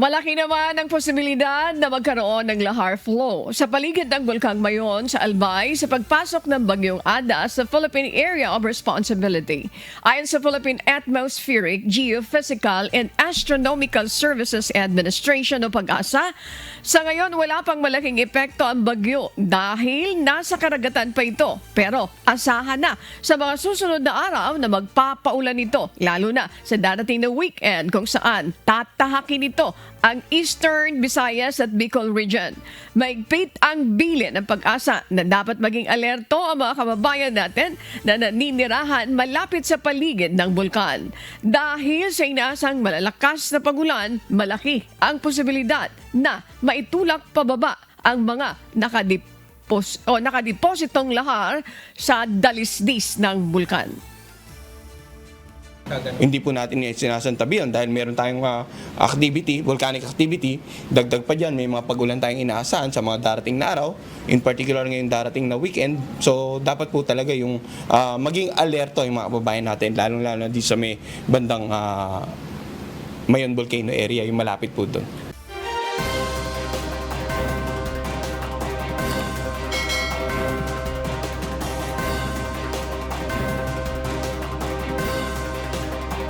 Malaki naman ang posibilidad na magkaroon ng lahar flow sa paligid ng Bulkang Mayon sa Albay sa pagpasok ng Bagyong Ada sa Philippine Area of Responsibility. Ayon sa Philippine Atmospheric, Geophysical and Astronomical Services Administration o PAGASA, sa ngayon wala pang malaking epekto ang bagyo dahil nasa karagatan pa ito. Pero asahan na sa mga susunod na araw na magpapaulan ito, lalo na sa darating na weekend kung saan tatahakin ito ang Eastern Visayas at Bicol region. Maigpit ang bilin ng PAGASA na dapat maging alerto ang mga kababayan natin na naninirahan malapit sa paligid ng bulkan. Dahil sa inaasang malalakas na pagulan, malaki ang posibilidad na maitulak pababa ang mga nakadepositong lahar sa dalisdis ng bulkan. Hindi po natin sinasantabi yun dahil meron tayong activity, volcanic activity. Dagdag pa dyan, may mga pagulan tayong inaasahan sa mga darating na araw, in particular ngayong darating na weekend. So dapat po talaga yung maging alerto yung mga kababayan natin, lalong-lalo di sa may bandang Mayon Volcano area, yung malapit po doon.